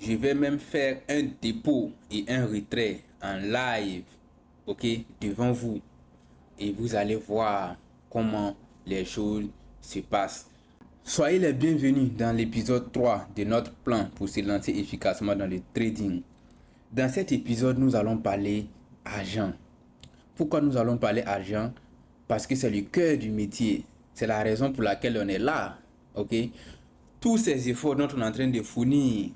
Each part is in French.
Je vais même faire un dépôt et un retrait en live, ok, devant vous. Et vous allez voir comment les choses se passent. Soyez les bienvenus dans l'épisode 3 de notre plan pour se lancer efficacement dans le trading. Dans cet épisode, nous allons parler argent. Pourquoi nous allons parler argent? Parce que c'est le cœur du métier. C'est la raison pour laquelle on est là. Ok? Tous ces efforts dont on est en train de fournir,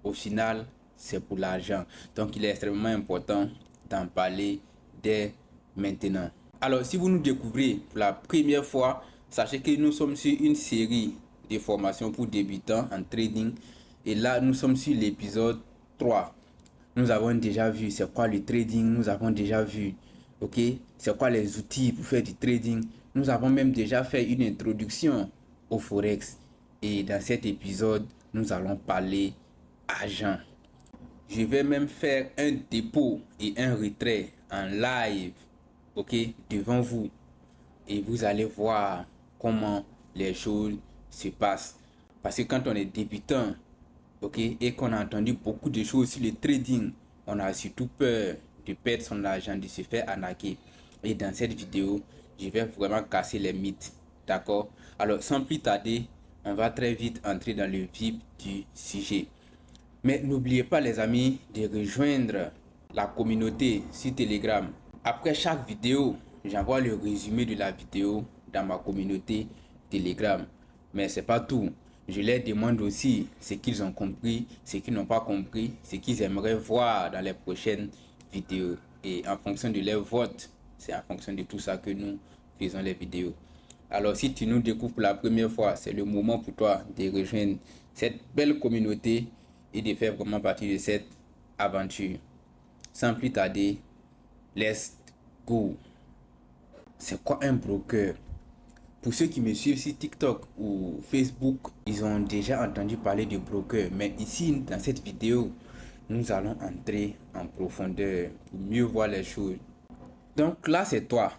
au final, c'est pour l'argent. Donc, il est extrêmement important d'en parler dès maintenant. Alors, si vous nous découvrez pour la première fois, sachez que nous sommes sur une série de formations pour débutants en trading. Et là, nous sommes sur l'épisode 3. Nous avons déjà vu c'est quoi le trading, nous avons déjà vu, ok, c'est quoi les outils pour faire du trading. Nous avons même déjà fait une introduction au Forex. Et dans cet épisode, nous allons parler argent. Je vais même faire un dépôt et un retrait en live, ok, devant vous. Et vous allez voir comment les choses se passent. Parce que quand on est débutant, ok, et qu'on a entendu beaucoup de choses sur le trading, on a surtout peur de perdre son argent, de se faire arnaquer. Et dans cette vidéo, je vais vraiment casser les mythes. D'accord? Alors, sans plus tarder, on va très vite entrer dans le vif du sujet. Mais n'oubliez pas, les amis, de rejoindre la communauté sur Telegram. Après chaque vidéo, j'envoie le résumé de la vidéo dans ma communauté Telegram. Mais c'est pas tout. Je leur demande aussi ce qu'ils ont compris, ce qu'ils n'ont pas compris, ce qu'ils aimeraient voir dans les prochaines vidéos. Et en fonction de leur vote, c'est en fonction de tout ça que nous faisons les vidéos. Alors si tu nous découvres pour la première fois, c'est le moment pour toi de rejoindre cette belle communauté et de faire vraiment partie de cette aventure. Sans plus tarder, let's go. C'est quoi un broker? Pour ceux qui me suivent sur TikTok ou Facebook, ils ont déjà entendu parler de broker. Mais ici, dans cette vidéo, nous allons entrer en profondeur pour mieux voir les choses. Donc là, c'est toi.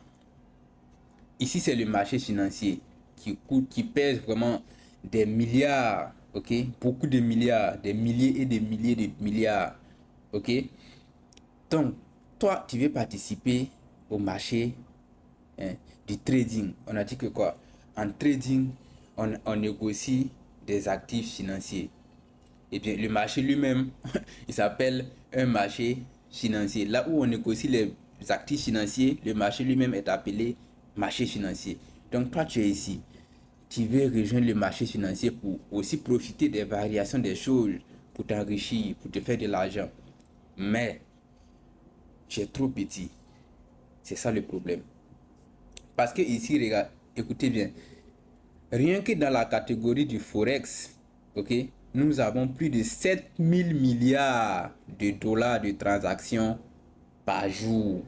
Ici, c'est le marché financier qui pèse vraiment des milliards, ok? Beaucoup de milliards, des milliers et des milliers de milliards, ok? Donc, toi, tu veux participer au marché, hein, du trading. On a dit que quoi? En trading, on négocie des actifs financiers. Et bien, le marché lui-même, il s'appelle un marché financier. Là où on négocie les actifs financiers, le marché lui-même est appelé marché financier. Donc, toi, tu es ici. Tu veux rejoindre le marché financier pour aussi profiter des variations des choses, pour t'enrichir, pour te faire de l'argent. Mais, tu es trop petit. C'est ça le problème. Parce que ici, regarde, écoutez bien. Rien que dans la catégorie du Forex, ok, nous avons plus de 7000 milliards de dollars de transactions par jour.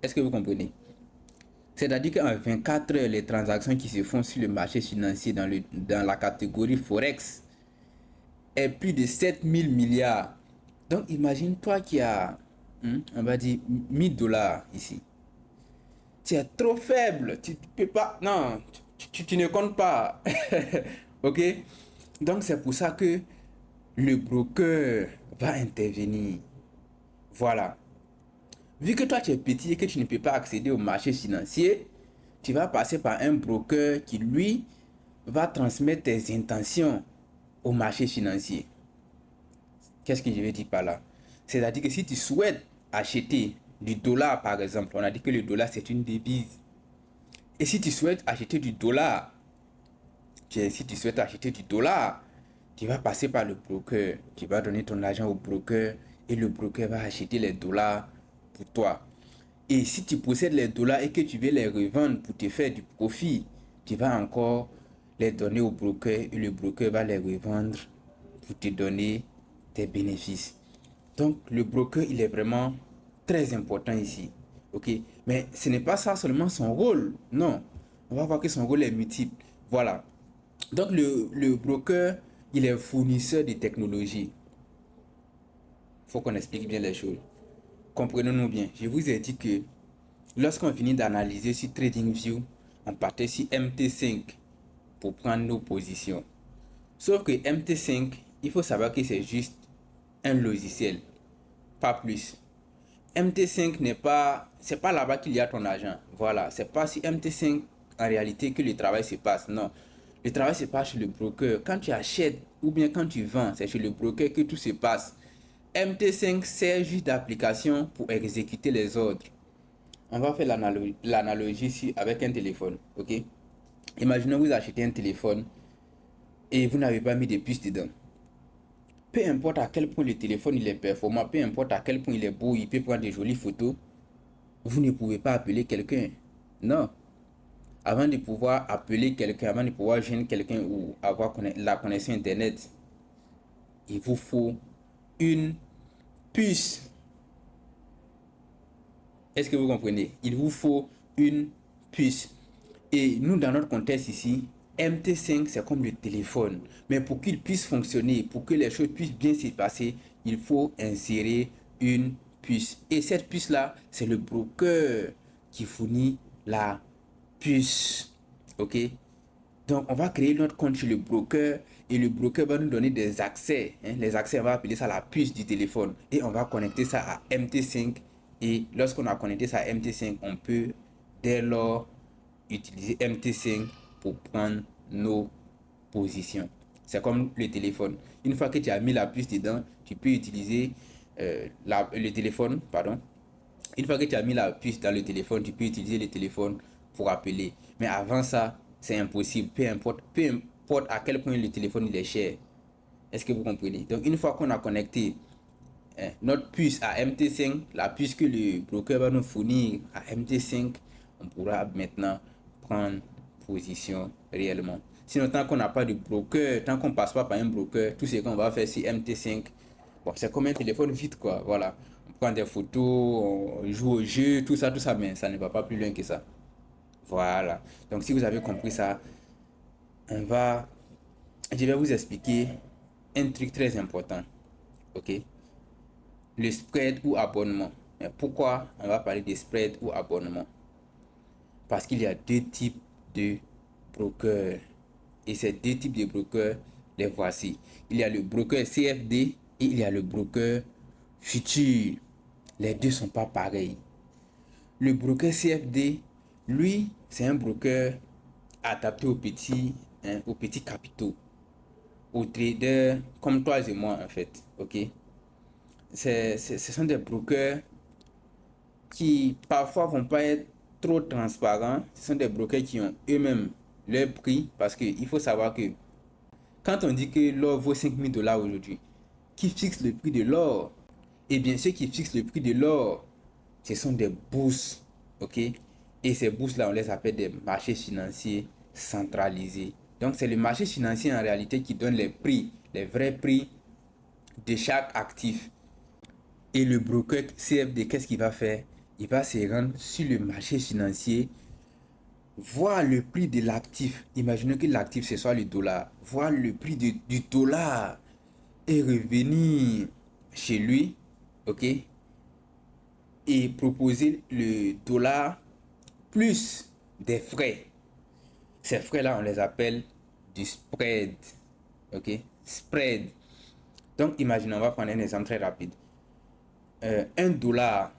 Est-ce que vous comprenez? C'est-à-dire qu'en 24 heures, les transactions qui se font sur le marché financier dans la catégorie Forex est plus de 7000 milliards. Donc imagine-toi qu'il y a, on va dire, 1000 dollars ici. Tu es trop faible, tu peux pas, non, tu ne comptes pas. Ok? Donc c'est pour ça que le broker va intervenir. Voilà. Vu que toi tu es petit et que tu ne peux pas accéder au marché financier, tu vas passer par un broker qui lui va transmettre tes intentions au marché financier. Qu'est-ce que je veux dire par là? C'est-à-dire que si tu souhaites acheter du dollar par exemple, on a dit que le dollar c'est une devise. Et si tu souhaites acheter du dollar, si tu souhaites acheter du dollar, tu vas passer par le broker. Tu vas donner ton argent au broker et le broker va acheter les dollars pour toi. Et si tu possèdes les dollars et que tu veux les revendre pour te faire du profit, tu vas encore les donner au broker et le broker va les revendre pour te donner tes bénéfices. Donc le broker, il est vraiment très important ici. Ok, mais ce n'est pas ça seulement son rôle. Non, on va voir que son rôle est multiple. Voilà. Donc le broker, il est fournisseur de technologie. Il faut qu'on explique bien les choses. Comprenons-nous bien. Je vous ai dit que lorsqu'on finit d'analyser sur TradingView, on partait sur MT5 pour prendre nos positions. Sauf que MT5, il faut savoir que c'est juste un logiciel, pas plus. MT5 n'est pas, c'est pas là-bas qu'il y a ton argent. Voilà, c'est pas si MT5 en réalité que le travail se passe. Non, le travail se passe chez le broker. Quand tu achètes ou bien quand tu vends, c'est chez le broker que tout se passe. MT5 sert juste d'application pour exécuter les ordres. On va faire l'analogie ici avec un téléphone, ok? Imaginez vous achetez un téléphone et vous n'avez pas mis de puces dedans. Peu importe à quel point le téléphone il est performant, peu importe à quel point il est beau, il peut prendre de jolies photos, vous ne pouvez pas appeler quelqu'un. Non. Avant de pouvoir appeler quelqu'un, avant de pouvoir joindre quelqu'un ou avoir la connexion Internet, il vous faut une puce. Est-ce que vous comprenez? Il vous faut une puce. Et nous, dans notre contexte ici, MT5, c'est comme le téléphone. Mais pour qu'il puisse fonctionner, pour que les choses puissent bien se passer, il faut insérer une puce. Et cette puce-là, c'est le broker qui fournit la puce. OK? Donc, on va créer notre compte chez le broker et le broker va nous donner des accès. Les accès, on va appeler ça la puce du téléphone. Et on va connecter ça à MT5. Et lorsqu'on a connecté ça à MT5, on peut dès lors utiliser MT5 pour prendre nos positions. C'est comme le téléphone. Une fois que tu as mis la puce dedans, tu peux utiliser le téléphone, pardon. Une fois que tu as mis la puce dans le téléphone, tu peux utiliser le téléphone pour appeler. Mais avant ça, c'est impossible. Peu importe à quel point le téléphone il est cher. Est-ce que vous comprenez? Donc, une fois qu'on a connecté notre puce à MT5, la puce que le broker va nous fournir à MT5, on pourra maintenant prendre position réellement. Sinon, tant qu'on n'a pas de broker, tant qu'on passe pas par un broker, tout ce qu'on va faire sur MT5, bon, c'est comme un téléphone vide, quoi. Voilà. On prend des photos, on joue au jeu, tout ça, mais ça ne va pas plus loin que ça. Voilà. Donc, si vous avez compris ça, je vais vous expliquer un truc très important. Ok? Le spread ou abonnement. Mais pourquoi on va parler de spread ou abonnement? Parce qu'il y a deux types de brokers. Et ces deux types de brokers, les voici. Il y a le broker CFD et il y a le broker futur. Les deux sont pas pareils. Le broker CFD, lui, c'est un broker adapté aux petits capitaux, aux traders comme toi et moi en fait. Ok? Ce sont des brokers qui parfois vont pas être trop transparents. Ce sont des brokers qui ont eux-mêmes leur prix parce qu'il faut savoir que quand on dit que l'or vaut 5 000 $ aujourd'hui, qui fixe le prix de l'or? Eh bien, ceux qui fixent le prix de l'or, ce sont des bourses, ok? Et ces bourses-là, on les appelle des marchés financiers centralisés. Donc, c'est le marché financier en réalité qui donne les prix, les vrais prix de chaque actif. Et le broker CFD, qu'est-ce qu'il va faire? Il va se rendre sur le marché financier, voir le prix de l'actif. Imaginez que l'actif, ce soit le dollar. Voir le prix du dollar et revenir chez lui, ok? Et proposer le dollar plus des frais. Ces frais-là, on les appelle du spread. Ok? Spread. Donc, imaginez, on va prendre un exemple très rapide. 1 $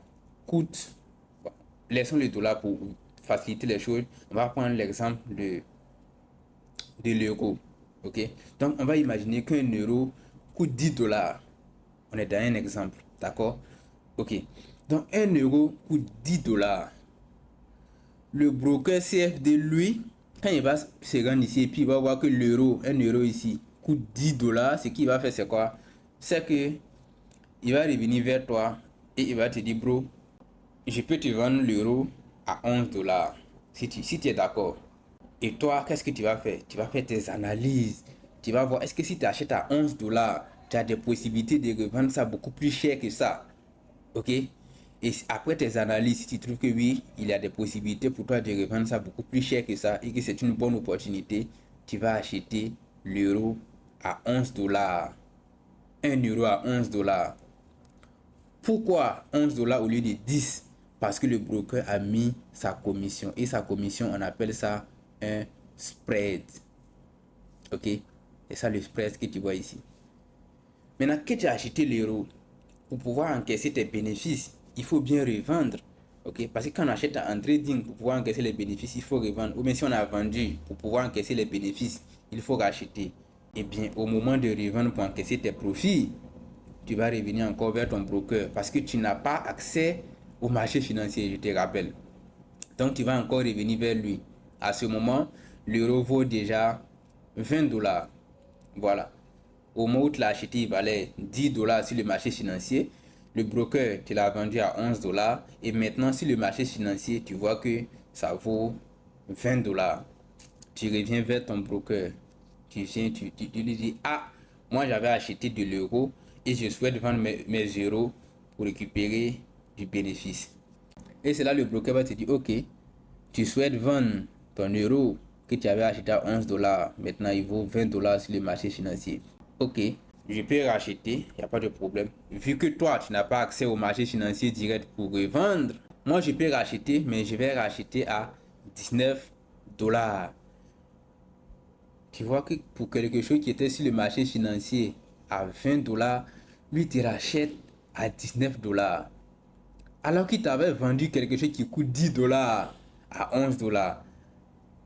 coûte, bon, laissons le dollar pour faciliter les choses, on va prendre l'exemple de l'euro. Ok? Donc, on va imaginer qu'un euro coûte 10 $. On est dans un exemple. D'accord? Ok. Donc, un euro coûte 10 $. Le broker CFD, lui, quand il va se rendre ici et puis il va voir que un euro ici, coûte 10 $, ce qu'il va faire, c'est quoi? C'est que il va revenir vers toi et il va te dire, bro, je peux te vendre l'euro à 11 $ si tu es d'accord. Et toi, qu'est-ce que tu vas faire? Tu vas faire tes analyses. Tu vas voir, est-ce que si tu achètes à 11 $, tu as des possibilités de revendre ça beaucoup plus cher que ça. Ok? Et après tes analyses, si tu trouves que oui, il y a des possibilités pour toi de revendre ça beaucoup plus cher que ça et que c'est une bonne opportunité, tu vas acheter l'euro à 11 $. 1 € à 11 $. Pourquoi 11 $ au lieu de 10? Parce que le broker a mis sa commission. Et sa commission, on appelle ça un spread. Ok? C'est ça le spread que tu vois ici. Maintenant que tu as acheté l'euro, pour pouvoir encaisser tes bénéfices, il faut bien revendre. Ok, parce que quand on achète en trading, pour pouvoir encaisser les bénéfices, il faut revendre. Ou bien si on a vendu, pour pouvoir encaisser les bénéfices, il faut racheter. Et bien, au moment de revendre pour encaisser tes profits, tu vas revenir encore vers ton broker parce que tu n'as pas accès au marché financier, je te rappelle. Donc, tu vas encore revenir vers lui. À ce moment, l'euro vaut déjà 20 dollars. Voilà. Au moment où tu l'as acheté, il valait 10 dollars sur le marché financier. Le broker, tu l'as vendu à 11 dollars. Et maintenant, sur le marché financier, tu vois que ça vaut 20 dollars. Tu reviens vers ton broker. Tu viens, tu lui dis, ah, moi j'avais acheté de l'euro et je souhaite vendre mes euros pour récupérer du bénéfice. Et c'est là le broker va te dire, ok, tu souhaites vendre ton euro que tu avais acheté à 11 dollars. Maintenant, il vaut 20 dollars sur le marché financier. Ok, je peux racheter, il n'y a pas de problème. Vu que toi, tu n'as pas accès au marché financier direct pour revendre, moi, je peux racheter, mais je vais racheter à 19 dollars. Tu vois que pour quelque chose qui était sur le marché financier à 20 dollars, lui, te rachète à 19 dollars. Alors qu'il t'avait vendu quelque chose qui coûte 10 dollars à 11 dollars.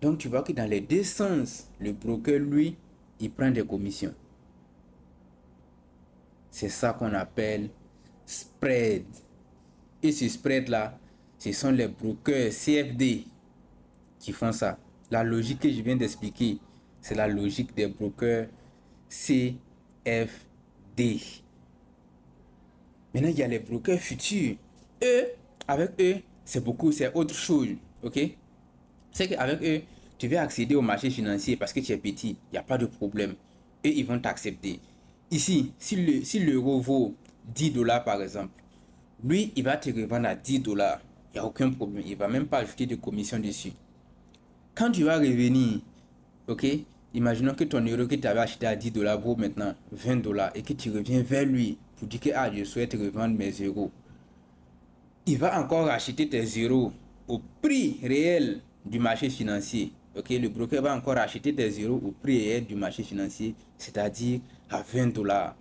Donc tu vois que dans les deux sens, le broker, lui, il prend des commissions. C'est ça qu'on appelle spread. Et ce spread-là, ce sont les brokers CFD qui font ça. La logique que je viens d'expliquer, c'est la logique des brokers CFD. Maintenant, il y a les brokers futurs. Eux, avec eux, c'est autre chose. Ok? C'est qu'avec eux, tu veux accéder au marché financier parce que tu es petit, il n'y a pas de problème. Eux, ils vont t'accepter. Ici, si l'euro vaut 10 dollars par exemple, lui, il va te revendre à 10 dollars. Il n'y a aucun problème. Il ne va même pas ajouter de commission dessus. Quand tu vas revenir, ok, imaginons que ton euro que tu avais acheté à 10 dollars vaut maintenant 20 dollars et que tu reviens vers lui pour dire que ah, je souhaite revendre mes euros. Il va encore acheter tes euros au prix réel du marché financier. Ok, le broker va encore acheter tes euros au prix réel du marché financier, c'est-à-dire à 20 dollars.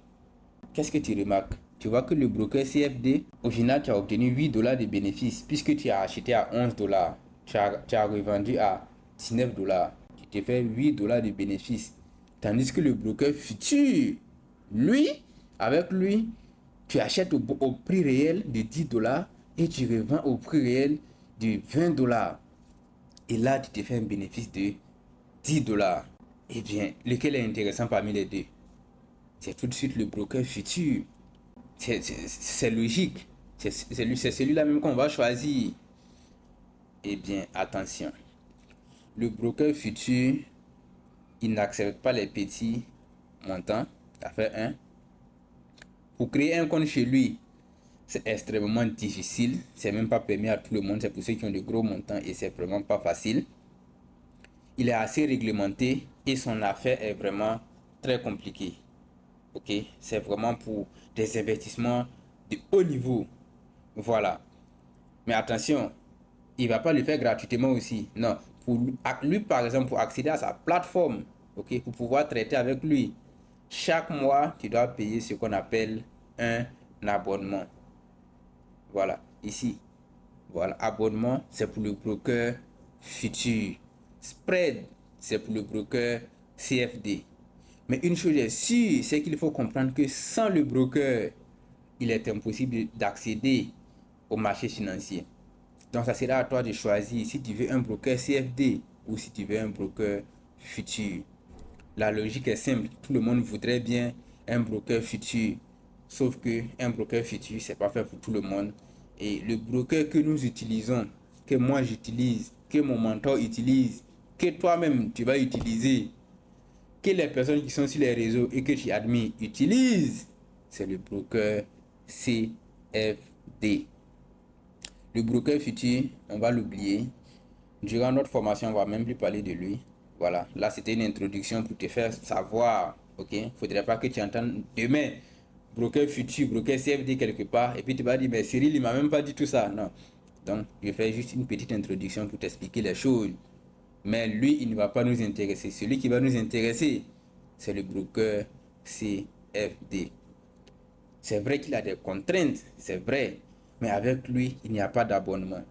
Qu'est-ce que tu remarques? Tu vois que le broker CFD, au final, tu as obtenu 8 dollars de bénéfices puisque tu as acheté à 11 dollars. Tu as revendu à 19 dollars. Tu te fais 8 dollars de bénéfices. Tandis que le broker futur, lui, avec lui, tu achètes au prix réel de 10 dollars et tu revends au prix réel de 20 dollars. Et là, tu te fais un bénéfice de 10 dollars. Eh bien, lequel est intéressant parmi les deux? C'est tout de suite le broker futur. C'est logique. C'est celui-là même qu'on va choisir. Eh bien, attention. Le broker futur, il n'accepte pas les petits montants. Ça fait 1. Pour créer un compte chez lui, c'est extrêmement difficile. C'est même pas permis à tout le monde. C'est pour ceux qui ont de gros montants et c'est vraiment pas facile. Il est assez réglementé et son affaire est vraiment très compliquée. Ok, c'est vraiment pour des investissements de haut niveau. Voilà. Mais attention, il va pas le faire gratuitement aussi. Non. Pour lui, par exemple, pour accéder à sa plateforme, ok, pour pouvoir traiter avec lui, chaque mois, tu dois payer ce qu'on appelle un abonnement. Voilà. Ici. Voilà. Abonnement, c'est pour le broker futur. Spread, c'est pour le broker CFD. Mais une chose est sûre, c'est qu'il faut comprendre que sans le broker, il est impossible d'accéder au marché financier. Donc, ça sera à toi de choisir si tu veux un broker CFD ou si tu veux un broker futur. La logique est simple. Tout le monde voudrait bien un broker futur. Sauf que un broker futur, c'est pas fait pour tout le monde. Et le broker que nous utilisons, que moi j'utilise, que mon mentor utilise, que toi-même tu vas utiliser, que les personnes qui sont sur les réseaux et que tu admires utilisent, c'est le broker CFD. Le broker futur, on va l'oublier. Durant notre formation, on va même plus parler de lui. Voilà, là c'était une introduction pour te faire savoir, ok? Faudrait pas que tu entendes demain broker futur, broker CFD quelque part, et puis tu vas dire, mais Cyril, il m'a même pas dit tout ça. Non. Donc, je fais juste une petite introduction pour t'expliquer les choses. Mais lui, il ne va pas nous intéresser. Celui qui va nous intéresser, c'est le broker CFD. C'est vrai qu'il a des contraintes, c'est vrai. Mais avec lui, il n'y a pas d'abonnement.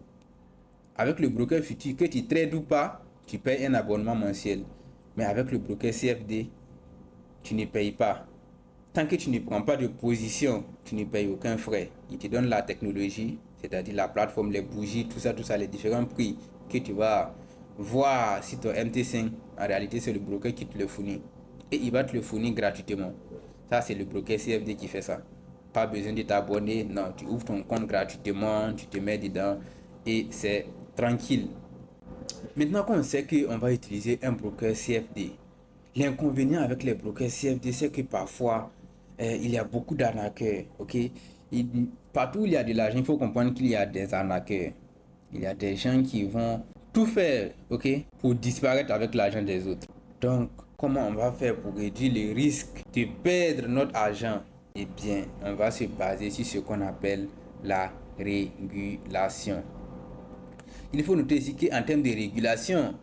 Avec le broker futur, que tu trades ou pas, tu payes un abonnement mensuel. Mais avec le broker CFD, tu ne payes pas. Tant que tu ne prends pas de position, tu ne payes aucun frais. Il te donne la technologie, c'est-à-dire la plateforme, les bougies, tout ça, les différents prix que tu vas voir si ton MT5, en réalité, c'est le broker qui te le fournit. Et il va te le fournir gratuitement. Ça, c'est le broker CFD qui fait ça. Pas besoin de t'abonner, non, tu ouvres ton compte gratuitement, tu te mets dedans et c'est tranquille. Maintenant qu'on sait qu'on va utiliser un broker CFD, l'inconvénient avec les brokers CFD, c'est que parfois, il y a beaucoup d'arnaqueurs, ok? Partout où il y a de l'argent, il faut comprendre qu'il y a des arnaqueurs. Il y a des gens qui vont tout faire, ok, pour disparaître avec l'argent des autres. Donc, comment on va faire pour réduire le risque de perdre notre argent? Eh bien, on va se baser sur ce qu'on appelle la régulation. Il faut noter ici qu'en termes de régulation,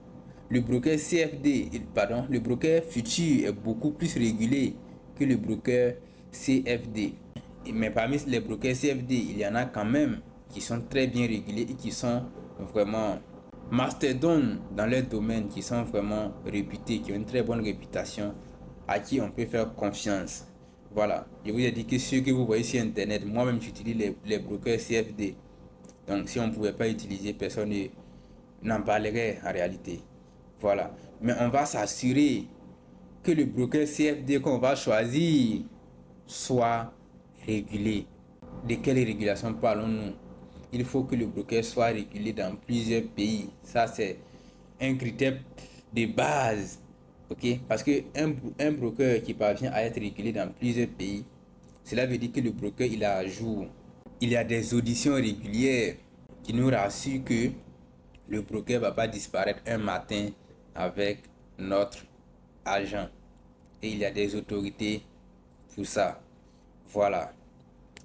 le broker CFD, pardon, le broker futur est beaucoup plus régulé que le broker CFD. Mais parmi les brokers CFD, il y en a quand même qui sont très bien régulés et qui sont vraiment mastodon dans leur domaine, qui sont vraiment réputés, qui ont une très bonne réputation, à qui on peut faire confiance. Voilà, je vous ai dit que ceux que vous voyez sur internet, moi-même j'utilise les brokers CFD. Donc si on ne pouvait pas utiliser, personne n'en parlerait en réalité. Voilà. Mais on va s'assurer que le broker CFD qu'on va choisir soit régulé. De quelle régulation parlons-nous? Il faut que le broker soit régulé dans plusieurs pays. Ça, c'est un critère de base. Ok? Parce qu'un broker qui parvient à être régulé dans plusieurs pays, cela veut dire que le broker il est à jour. Il y a des auditions régulières qui nous rassurent que le broker ne va pas disparaître un matin avec notre argent. Et il y a des autorités pour ça. Voilà.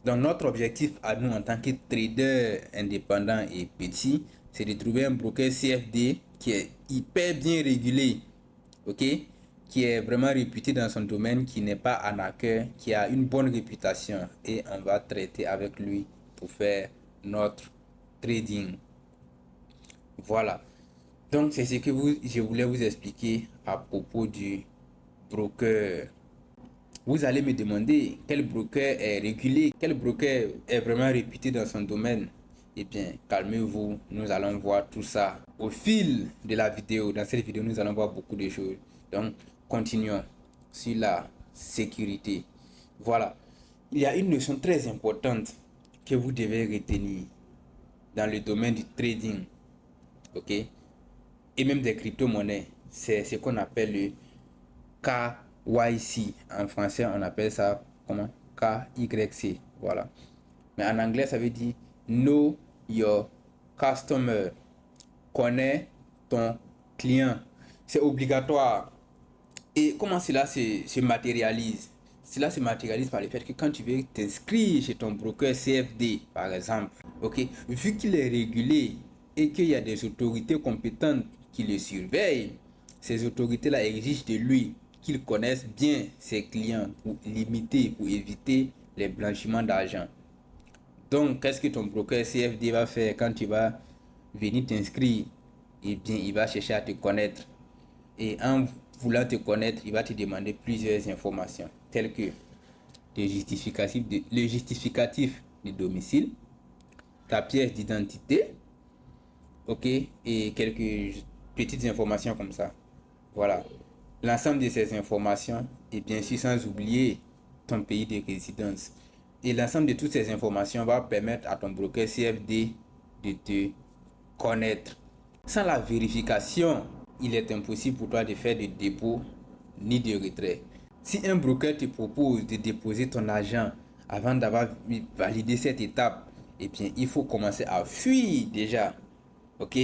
Donc notre objectif à nous en tant que trader indépendant et petit, c'est de trouver un broker CFD qui est hyper bien régulé, ok, qui est vraiment réputé dans son domaine, qui n'est pas arnaqueur, qui a une bonne réputation et on va traiter avec lui pour faire notre trading. Voilà. Donc c'est ce que je voulais vous expliquer à propos du broker. Vous allez me demander quel broker est régulé, quel broker est vraiment réputé dans son domaine. Eh bien, calmez-vous, nous allons voir tout ça au fil de la vidéo. Dans cette vidéo, nous allons voir beaucoup de choses. Donc, continuons sur la sécurité. Voilà. Il y a une notion très importante que vous devez retenir dans le domaine du trading. Ok? Et même des crypto-monnaies. C'est ce qu'on appelle le KYC. En français, on appelle ça comment? KYC. Voilà. Mais en anglais, ça veut dire Know Your Customer. Connais ton client. C'est obligatoire. Et comment cela se matérialise? Cela se matérialise par le fait que quand tu veux t'inscrire chez ton broker CFD, par exemple, ok, vu qu'il est régulé et qu'il y a des autorités compétentes qui le surveillent, ces autorités-là exigent de lui qu'il connaisse bien ses clients pour limiter, pour éviter les blanchiments d'argent. Donc, qu'est-ce que ton broker CFD va faire quand tu vas venir t'inscrire? Eh bien, il va chercher à te connaître. Et en voulant te connaître, il va te demander plusieurs informations, telles que le justificatif de domicile, ta pièce d'identité, ok, et quelques petites informations comme ça. Voilà. L'ensemble de ces informations, et bien sûr sans oublier ton pays de résidence. Et l'ensemble de toutes ces informations va permettre à ton broker CFD de te connaître. Sans la vérification, il est impossible pour toi de faire de dépôt ni de retrait. Si un broker te propose de déposer ton argent avant d'avoir validé cette étape, eh bien, il faut commencer à fuir déjà. Ok?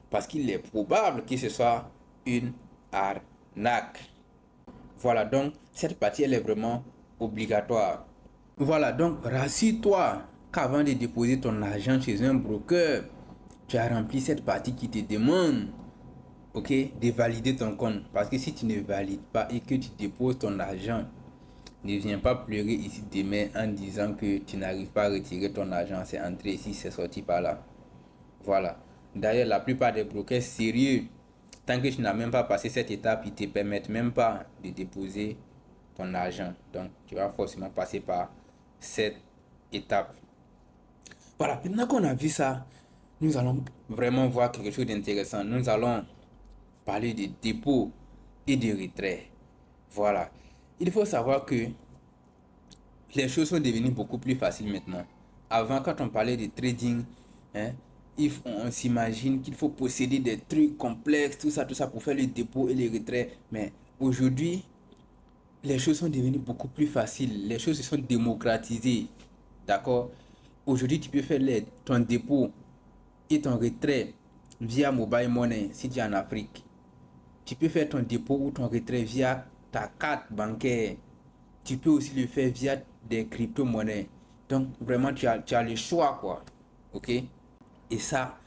Parce qu'il est probable que ce soit une arnaque. Voilà, donc cette partie, elle est vraiment obligatoire. Voilà, donc rassure-toi qu'avant de déposer ton argent chez un broker, tu as rempli cette partie qui te demande, ok, de valider ton compte. Parce que si tu ne valides pas et que tu déposes ton argent Ne viens pas pleurer ici demain en disant que tu n'arrives pas à retirer ton argent. C'est entré ici, c'est sorti par là. Voilà. D'ailleurs, la plupart des brokers sérieux, tant que tu n'as même pas passé cette étape, ils ne te permettent même pas de déposer ton argent. Donc, tu vas forcément passer par cette étape. Voilà, maintenant qu'on a vu ça, nous allons vraiment voir quelque chose d'intéressant. Nous allons parler de dépôt et de retrait. Voilà. Il faut savoir que les choses sont devenues beaucoup plus faciles maintenant. Avant, quand on parlait de trading, hein, on s'imagine qu'il faut posséder des trucs complexes, tout ça pour faire le dépôt et le retrait. Mais aujourd'hui, les choses sont devenues beaucoup plus faciles. Les choses se sont démocratisées. D'accord? Aujourd'hui, tu peux faire ton dépôt et ton retrait via mobile money si tu es en Afrique. Tu peux faire ton dépôt ou ton retrait via ta carte bancaire. Tu peux aussi le faire via des crypto-monnaies. Donc, vraiment, tu as le choix, quoi. OK? Et ça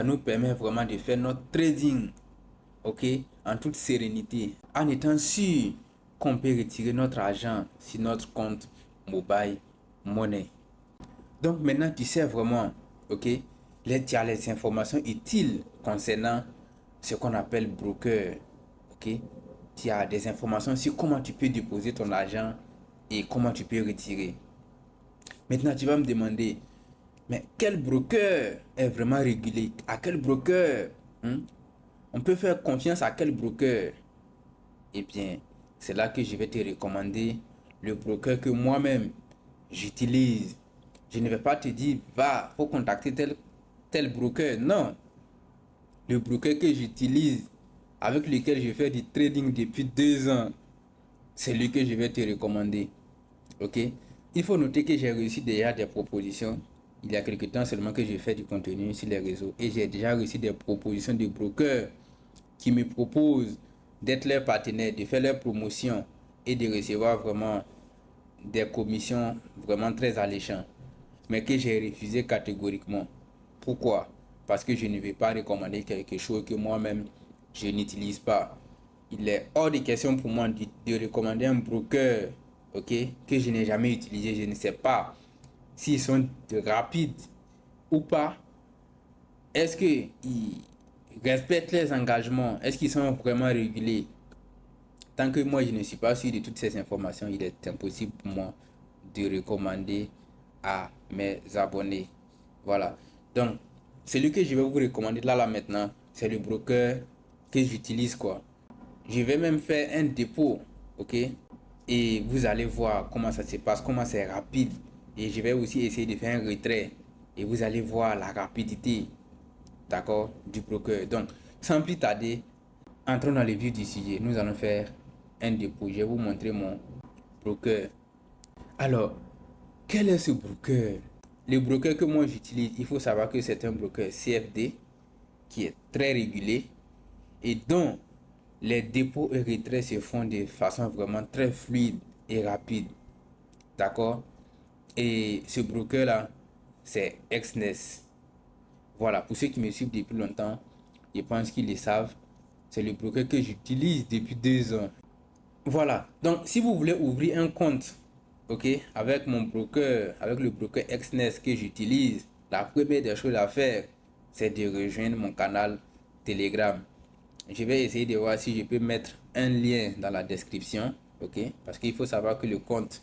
nous permet vraiment de faire notre trading, OK? En toute sérénité. En étant sûr qu'on peut retirer notre argent sur notre compte mobile money. Donc, maintenant, tu sais vraiment, OK? Tu as les informations utiles concernant ce qu'on appelle broker. OK? Tu as des informations sur comment tu peux déposer ton argent et comment tu peux retirer. Maintenant, tu vas me demander, mais quel broker est vraiment régulé? À quel broker on peut faire confiance à quel broker? Eh bien, c'est là que je vais te recommander le broker que moi-même j'utilise. Je ne vais pas te dire, va, faut contacter tel broker. Non. Le broker que j'utilise, avec lequel je fais du trading depuis 2 ans, c'est lui que je vais te recommander. Ok? Il faut noter que j'ai reçu déjà des propositions. Il y a quelque temps seulement que j'ai fait du contenu sur les réseaux. Et j'ai déjà reçu des propositions de brokers qui me proposent d'être leur partenaire, de faire leur promotion et de recevoir vraiment des commissions vraiment très alléchantes. Mais que j'ai refusé catégoriquement. Pourquoi? Parce que je ne vais pas recommander quelque chose que moi-même je n'utilise pas. Il est hors de question pour moi de recommander un broker, ok, que je n'ai jamais utilisé. Je ne sais pas s'ils sont rapides ou pas. Est-ce qu'ils respectent les engagements? Est-ce qu'ils sont vraiment régulés? Tant que moi je ne suis pas sûr de toutes ces informations, il est impossible pour moi de recommander à mes abonnés. Voilà. Donc, celui que je vais vous recommander là maintenant, c'est le broker que j'utilise quoi. Je vais même faire un dépôt, ok? Et vous allez voir comment ça se passe, comment c'est rapide. Et je vais aussi essayer de faire un retrait. Et vous allez voir la rapidité, d'accord, du broker. Donc, sans plus tarder, entrons dans le vif du sujet. Nous allons faire un dépôt. Je vais vous montrer mon broker. Alors, quel est ce broker? Le broker que moi j'utilise, il faut savoir que c'est un broker CFD qui est très régulé et dont les dépôts et retraits se font de façon vraiment très fluide et rapide. D'accord? Et ce broker-là, c'est Exness. Voilà, pour ceux qui me suivent depuis longtemps, je pense qu'ils le savent. C'est le broker que j'utilise depuis 2 ans. Voilà, donc si vous voulez ouvrir un compte, ok, avec mon broker, avec le broker Exness que j'utilise, la première des choses à faire, c'est de rejoindre mon canal Telegram. Je vais essayer de voir si je peux mettre un lien dans la description, ok, parce qu'il faut savoir que le compte,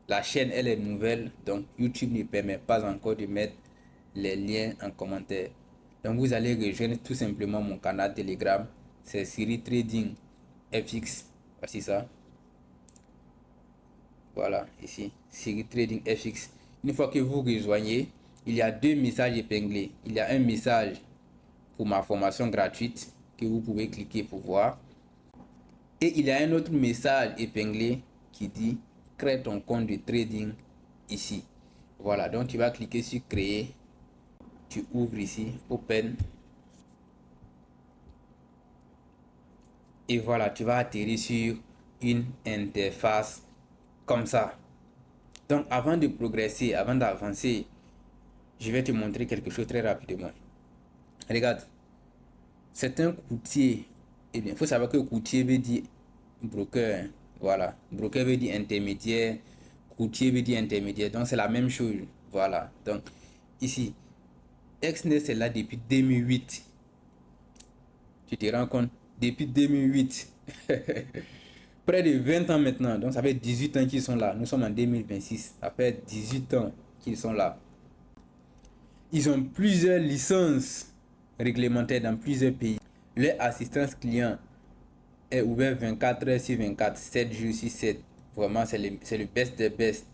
la chaîne, elle est nouvelle, donc YouTube ne permet pas encore de mettre les liens en commentaire. Donc vous allez rejoindre tout simplement mon canal Telegram, c'est Siri Trading FX, voici ça. Voilà, ici, Siri Trading FX. Une fois que vous rejoignez, il y a 2 messages épinglés. Il y a un message pour ma formation gratuite que vous pouvez cliquer pour voir. Et il y a un autre message épinglé qui dit crée ton compte de trading ici. Voilà, donc tu vas cliquer sur créer. Tu ouvres ici, open. Et voilà, tu vas atterrir sur une interface comme ça. Donc avant de progresser, avant d'avancer, je vais te montrer quelque chose très rapidement. Regarde, c'est un courtier. Eh bien, il faut savoir que courtier veut dire broker. Hein. Voilà. Broker veut dire intermédiaire. Courtier veut dire intermédiaire. Donc, c'est la même chose. Voilà. Donc, ici, Exness est là depuis 2008. Tu te rends compte? Depuis 2008. Près de 20 ans maintenant. Donc, ça fait 18 ans qu'ils sont là. Nous sommes en 2026. Ça fait 18 ans qu'ils sont là. Ils ont plusieurs licences réglementaires dans plusieurs pays. Leur assistance client est ouvert 24 heures sur 24, 7 jours sur 7. Vraiment, c'est le best des best.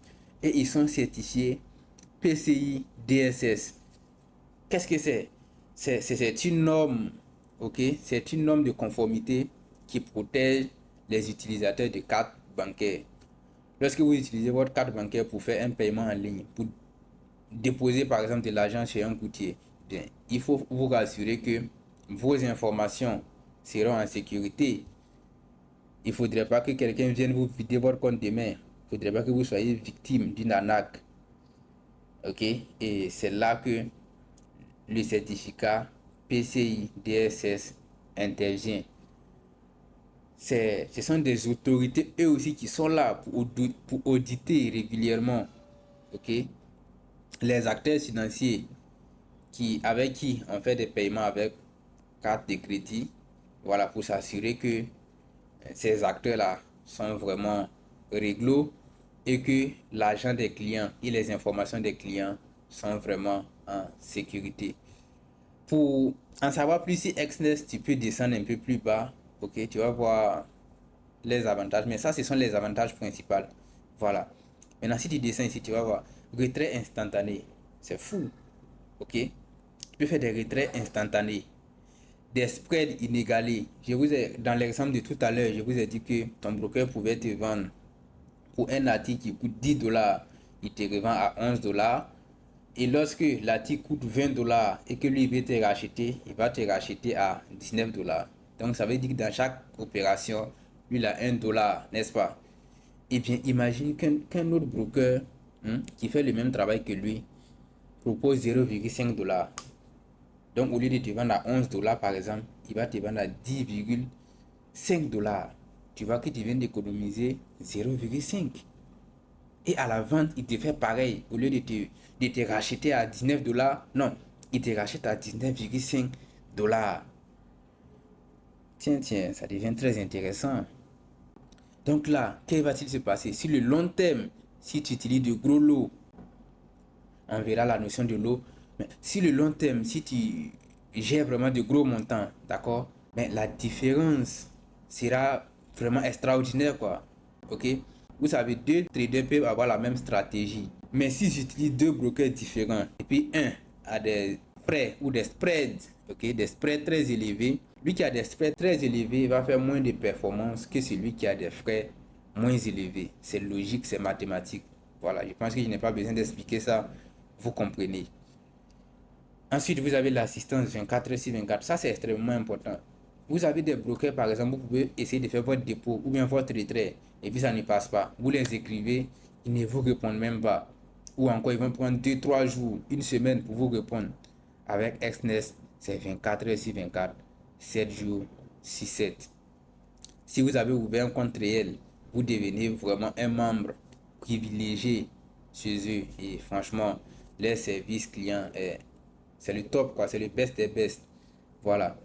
Et ils sont certifiés PCI DSS. Qu'est-ce que c'est? C'est une norme, ok? C'est une norme de conformité qui protège les utilisateurs de cartes bancaires. Lorsque vous utilisez votre carte bancaire pour faire un paiement en ligne, pour déposer par exemple de l'argent chez un courtier, bien, il faut vous rassurer que vos informations seront en sécurité. Il ne faudrait pas que quelqu'un vienne vous vider votre compte demain. Il ne faudrait pas que vous soyez victime d'une arnaque. Ok? Et c'est là que le certificat PCI DSS intervient. Ce sont des autorités, eux aussi, qui sont là pour auditer régulièrement, ok, les acteurs financiers avec qui on fait des paiements avec carte de crédit. Voilà, pour s'assurer que ces acteurs-là sont vraiment réglo et que l'argent des clients et les informations des clients sont vraiment en sécurité. Pour en savoir plus sur Exness, tu peux descendre un peu plus bas. Ok, tu vas voir les avantages. Mais ça, ce sont les avantages principaux. Voilà. Maintenant, si tu descends ici, tu vas voir retrait instantané. C'est fou. Ok. Tu peux faire des retraits instantanés. Des spreads inégalés. Dans l'exemple de tout à l'heure, je vous ai dit que ton broker pouvait te vendre pour un article qui coûte 10 dollars. Il te revend à 11 dollars. Et lorsque l'article coûte 20 dollars et que lui veut te racheter, il va te racheter à 19 dollars. Donc ça veut dire que dans chaque opération, lui il a 1 dollar, n'est-ce pas? Eh bien, imagine qu'un autre broker qui fait le même travail que lui propose 0,5 dollars. Donc au lieu de te vendre à 11 dollars par exemple, il va te vendre à 10,5 dollars. Tu vois que tu viens d'économiser 0,5. Et à la vente, il te fait pareil. Au lieu de te racheter à 19 dollars, non, il te rachète à 19,5 dollars. Tiens, ça devient très intéressant. Donc là, qu'est-ce va-t-il se passer? Sur le long terme, si tu utilises de gros lots, on verra la notion de lot. Mais sur le long terme, si tu gères vraiment de gros montants, d'accord? Mais la différence sera vraiment extraordinaire, quoi. Ok? Vous savez, deux traders peuvent avoir la même stratégie. Mais si j'utilise deux brokers différents, et puis un a des frais ou des spreads, ok, des spreads très élevés, lui qui a des spreads très élevés va faire moins de performance que celui qui a des frais moins élevés. C'est logique, c'est mathématique. Voilà, je pense que je n'ai pas besoin d'expliquer ça. Vous comprenez. Ensuite, vous avez l'assistance 24 sur 24. Ça, c'est extrêmement important. Vous avez des brokers, par exemple, vous pouvez essayer de faire votre dépôt ou bien votre retrait et puis ça ne passe pas. Vous les écrivez, ils ne vous répondent même pas. Ou encore, ils vont prendre 2-3 jours, une semaine pour vous répondre. Avec Exness, c'est 24 heures sur 24, 7 jours sur 7. Si vous avez ouvert un compte réel, vous devenez vraiment un membre privilégié chez eux. Et franchement, les services clients, c'est le top, quoi. C'est le best des best. Voilà.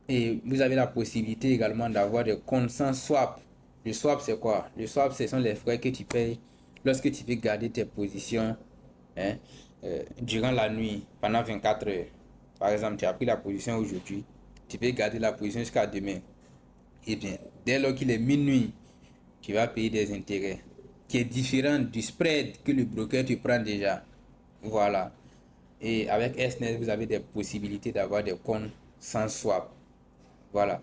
Et vous avez la possibilité également d'avoir des comptes sans swap. Le swap, c'est quoi? Le swap, ce sont les frais que tu payes lorsque tu veux garder tes positions, hein, durant la nuit, pendant 24 heures. Par exemple, tu as pris la position aujourd'hui, tu peux garder la position jusqu'à demain. Eh bien, dès lors qu'il est minuit, tu vas payer des intérêts qui est différent du spread que le broker te prend déjà. Voilà. Et avec SNES, vous avez des possibilités d'avoir des comptes sans swap. Voilà.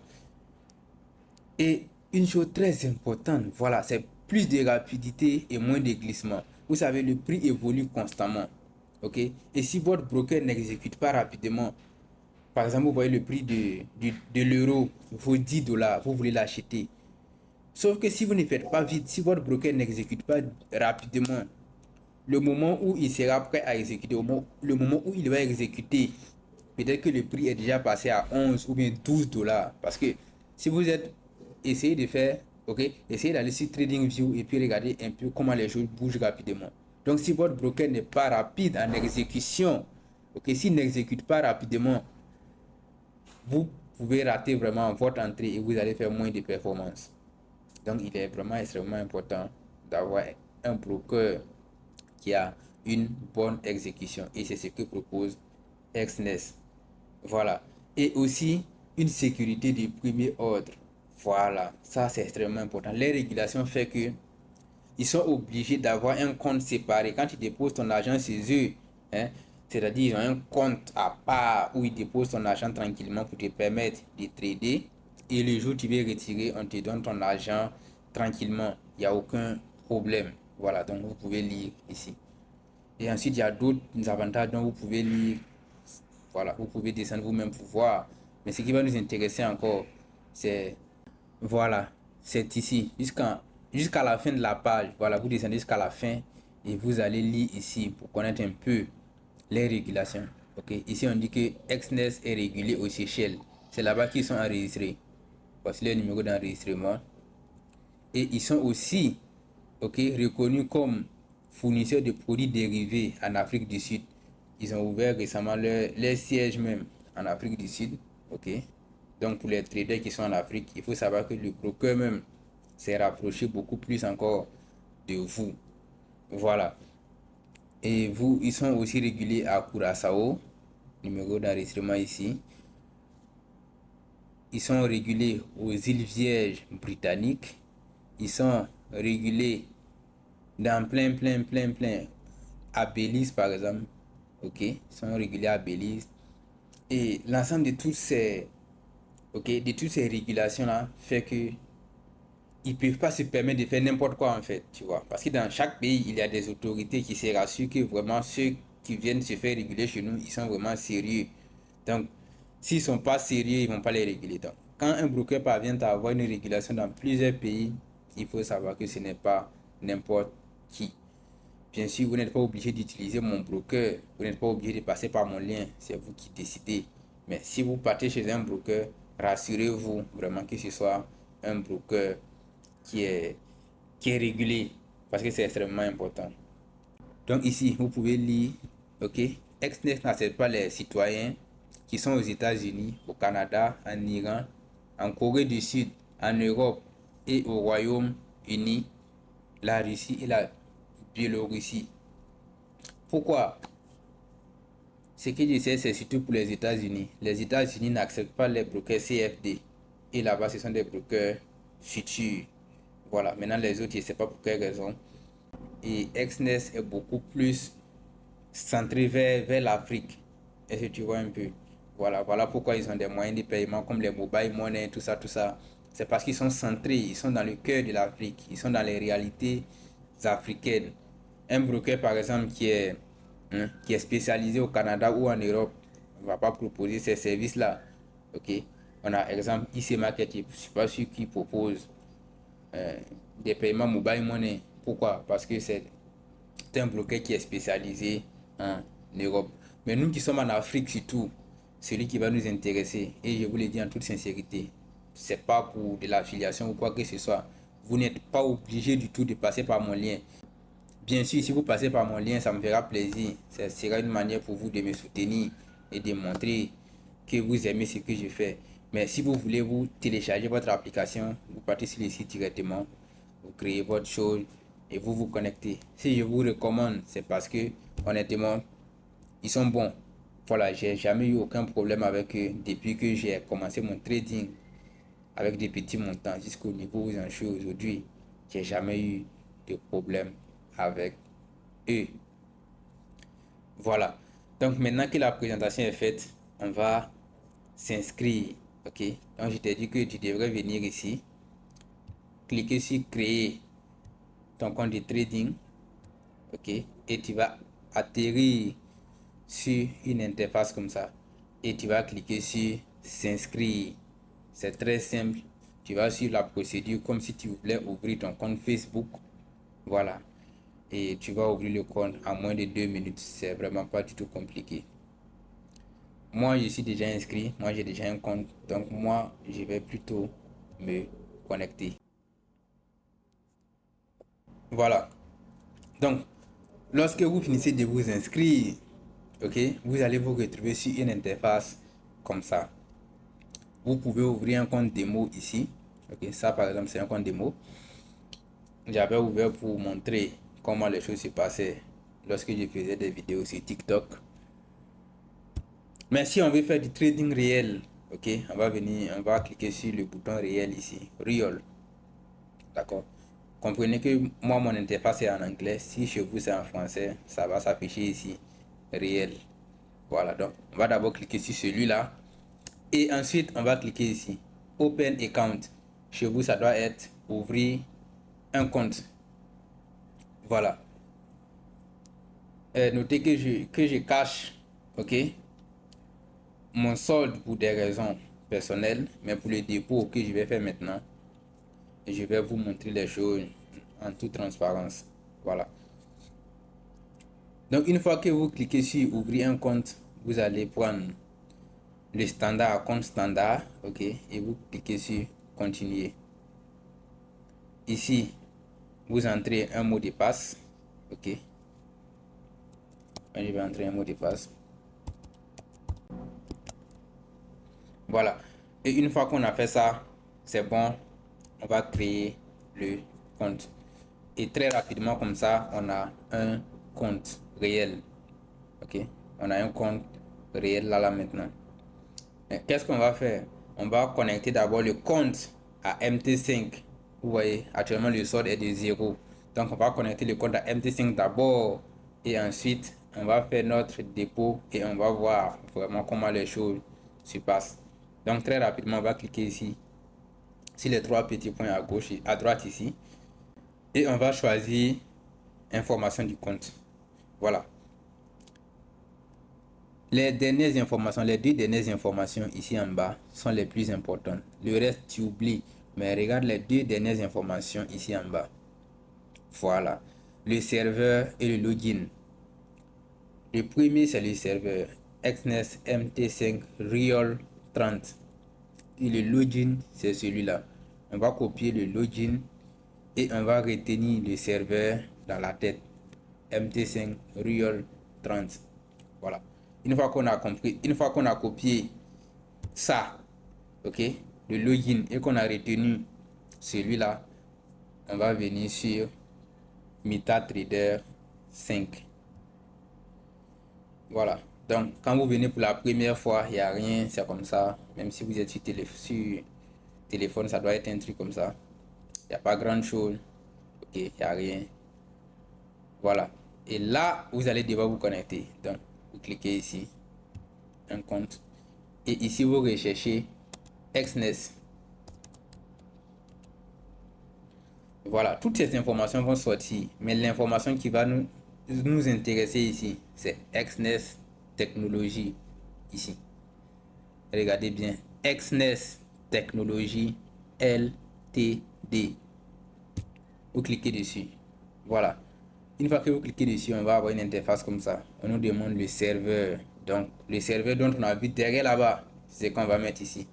Et une chose très importante, voilà, c'est plus de rapidité et moins de glissement. Vous savez, le prix évolue constamment. Ok? Et si votre broker n'exécute pas rapidement, par exemple, vous voyez le prix de l'euro, vaut 10 dollars, vous voulez l'acheter. Sauf que si vous ne faites pas vite, si votre broker n'exécute pas rapidement, le moment où il sera prêt à exécuter, le moment où il va exécuter, peut-être que le prix est déjà passé à 11 ou bien 12 dollars. Parce que si vous êtes essayé de faire, Ok, essayez d'aller sur TradingView et puis regardez un peu comment les choses bougent rapidement. Donc si votre broker n'est pas rapide en exécution, ok, s'il n'exécute pas rapidement, vous pouvez rater vraiment votre entrée et vous allez faire moins de performance. Donc il est vraiment extrêmement important d'avoir un broker qui a une bonne exécution et c'est ce que propose Exness. Voilà. Et aussi une sécurité de premier ordre. Voilà, ça c'est extrêmement important. Les régulations fait que ils sont obligés d'avoir un compte séparé. Quand tu déposes ton argent chez eux, hein, c'est-à-dire ils ont un compte à part où ils déposent ton argent tranquillement pour te permettre de trader. Et le jour où tu veux retirer, on te donne ton argent tranquillement. Il n'y a aucun problème. Voilà, donc vous pouvez lire ici. Et ensuite, il y a d'autres avantages dont vous pouvez lire. Voilà, vous pouvez descendre vous-même pour voir. Mais ce qui va nous intéresser encore, c'est voilà, c'est ici, jusqu'à la fin de la page. Voilà, vous descendez jusqu'à la fin et vous allez lire ici pour connaître un peu les régulations. Ok, ici on dit que Exness est régulé aux Seychelles. C'est là-bas qu'ils sont enregistrés. Voici le numéro d'enregistrement. Et ils sont aussi, ok, reconnus comme fournisseurs de produits dérivés en Afrique du Sud. Ils ont ouvert récemment leur siège même en Afrique du Sud. Ok. Donc pour les traders qui sont en Afrique, il faut savoir que le broker même s'est rapproché beaucoup plus encore de vous. Voilà. Et vous, ils sont aussi régulés à Curaçao. Numéro d'enregistrement ici. Ils sont régulés aux îles Vierges britanniques. Ils sont régulés dans plein. À Belize par exemple. Ok. Ils sont régulés à Belize. Et l'ensemble de toutes ces, ok, de toutes ces régulations là fait que ils peuvent pas se permettre de faire n'importe quoi en fait, tu vois. Parce que dans chaque pays, il y a des autorités qui se rassurent que vraiment ceux qui viennent se faire réguler chez nous, ils sont vraiment sérieux. Donc, s'ils sont pas sérieux, ils vont pas les réguler. Donc, quand un broker parvient à avoir une régulation dans plusieurs pays, il faut savoir que ce n'est pas n'importe qui. Bien sûr, vous n'êtes pas obligé d'utiliser mon broker, vous n'êtes pas obligé de passer par mon lien, c'est vous qui décidez. Mais si vous partez chez un broker, rassurez-vous vraiment que ce soit un broker qui est, qui est régulé parce que c'est extrêmement important. Donc ici, vous pouvez lire, ok, Exness n'accepte pas les citoyens qui sont aux États-Unis, au Canada, en Iran, en Corée du Sud, en Europe et au Royaume-Uni, la Russie et la Biélorussie. Pourquoi? Ce que je sais, c'est surtout pour les États-Unis. Les États-Unis n'acceptent pas les brokers CFD. Et là-bas, ce sont des brokers futurs. Voilà, maintenant les autres, je ne sais pas pour quelle raison. Et Exness est beaucoup plus centré vers l'Afrique. Est-ce que tu vois un peu? Voilà pourquoi ils ont des moyens de paiement comme les mobile money, tout ça, tout ça. C'est parce qu'ils sont centrés, ils sont dans le cœur de l'Afrique, ils sont dans les réalités africaines. Un broker, par exemple, qui est spécialisé au Canada ou en Europe, ne va pas proposer ces services-là. Ok? On a exemple IC Market, je ne suis pas sûr qui propose des paiements mobile money. Pourquoi? Parce que c'est un broker qui est spécialisé en Europe. Mais nous qui sommes en Afrique surtout, celui qui va nous intéresser, et je vous le dis en toute sincérité, c'est pas pour de l'affiliation ou quoi que ce soit. Vous n'êtes pas obligé du tout de passer par mon lien. Bien sûr, si vous passez par mon lien, ça me fera plaisir. Ça sera une manière pour vous de me soutenir et de montrer que vous aimez ce que je fais. Mais si vous voulez vous télécharger votre application, vous partez sur le site directement, vous créez votre chose et vous vous connectez. Si je vous recommande, c'est parce que honnêtement, ils sont bons. Voilà, j'ai jamais eu aucun problème avec eux depuis que j'ai commencé mon trading avec des petits montants jusqu'au niveau où j'en suis aujourd'hui. J'ai jamais eu de problème avec eux. Voilà. Donc maintenant que la présentation est faite, on va s'inscrire. Ok. Donc je t'ai dit que tu devrais venir ici, cliquer sur créer ton compte de trading. Ok. Et tu vas atterrir sur une interface comme ça. Et tu vas cliquer sur s'inscrire. C'est très simple. Tu vas sur la procédure comme si tu voulais ouvrir ton compte Facebook. Voilà. Et tu vas ouvrir le compte en moins de 2 minutes. C'est vraiment pas du tout compliqué. Moi, je suis déjà inscrit. Moi, j'ai déjà un compte. Donc, moi, je vais plutôt me connecter. Voilà. Donc, lorsque vous finissez de vous inscrire, ok, vous allez vous retrouver sur une interface comme ça. Vous pouvez ouvrir un compte démo ici. Ok, ça par exemple c'est un compte démo. J'avais ouvert pour montrer comment les choses se passaient lorsque je faisais des vidéos sur TikTok. Mais si on veut faire du trading réel, ok, on va cliquer sur le bouton réel ici, Real. D'accord. Comprenez que moi mon interface est en anglais. Si chez vous c'est en français, ça va s'afficher ici, réel. Voilà, donc on va d'abord cliquer sur celui-là. Et ensuite, on va cliquer ici, Open Account. Chez vous, ça doit être ouvrir un compte. Voilà. Notez que je cache, ok, mon solde pour des raisons personnelles, mais pour le dépôt que je vais faire maintenant, je vais vous montrer les choses en toute transparence. Voilà. Donc, une fois que vous cliquez sur ouvrir un compte, vous allez prendre le standard, compte standard, ok, et vous cliquez sur continuer. Ici, vous entrez un mot de passe, ok. Je vais entrer un mot de passe. Voilà. Et une fois qu'on a fait ça, c'est bon. On va créer le compte. Et très rapidement comme ça, on a un compte réel. Ok. On a un compte réel là maintenant. Qu'est-ce qu'on va faire? On va connecter d'abord le compte à MT5. Vous voyez, actuellement le solde est de 0. Donc on va connecter le compte à MT5 d'abord. Et ensuite, on va faire notre dépôt et on va voir vraiment comment les choses se passent. Donc très rapidement, on va cliquer ici sur les trois petits points à gauche et à droite ici. Et on va choisir information du compte. Voilà. Les deux dernières informations ici en bas sont les plus importantes. Le reste, tu oublies. Mais regarde les deux dernières informations ici en bas. Voilà. Le serveur et le login. Le premier, c'est le serveur Exnes MT5 Real 30. Et le login, c'est celui-là. On va copier le login et on va retenir le serveur dans la tête. MT5 Real 30. Voilà. Une fois qu'on a compris, une fois qu'on a copié ça, ok, le login et qu'on a retenu celui-là, on va venir sur MetaTrader 5. Voilà. Donc, quand vous venez pour la première fois, il n'y a rien, c'est comme ça. Même si vous êtes sur téléphone, ça doit être un truc comme ça. Il n'y a pas grand chose. Ok, il n'y a rien. Voilà. Et là, vous allez devoir vous connecter. Donc, vous cliquez ici, un compte. Et ici, vous recherchez Exnes. Voilà, toutes ces informations vont sortir. Mais l'information qui va nous intéresser ici, c'est Exnes Technologie. Ici. Regardez bien. Exnes Technologie LTD. Vous cliquez dessus. Voilà. Une fois que vous cliquez dessus, on va avoir une interface comme ça. On nous demande le serveur. Donc, le serveur dont on a vu derrière là-bas, c'est qu'on va mettre ici.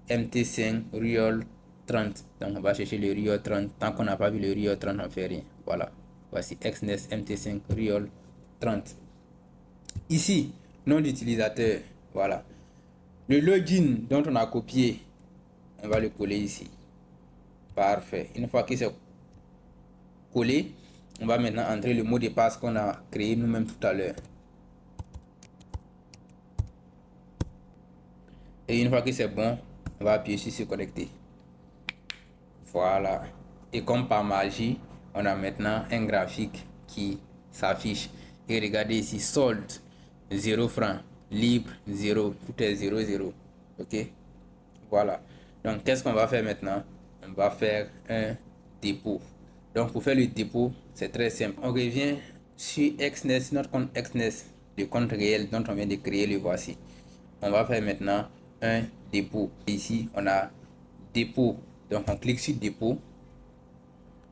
MT5 Real 30. Donc, on va chercher le Real 30. Tant qu'on n'a pas vu le Real 30, on ne fait rien. Voilà. Voici Exnes MT5 Real 30. Ici, nom d'utilisateur. Voilà. Le login dont on a copié, on va le coller ici. Parfait. Une fois que c'est collé, on va maintenant entrer le mot de passe qu'on a créé nous-mêmes tout à l'heure. Et une fois que c'est bon, on va appuyer sur se connecter. Voilà. Et comme par magie, on a maintenant un graphique qui s'affiche. Et regardez ici, solde 0 francs, libre 0, tout est 0 0. Ok. Voilà. Donc qu'est-ce qu'on va faire maintenant? On va faire un dépôt. Donc pour faire le dépôt, c'est très simple. On revient sur Exnes, notre compte Exnes, le compte réel dont on vient de créer, le voici. On va faire maintenant un dépôt. Ici, on a dépôt. Donc on clique sur dépôt.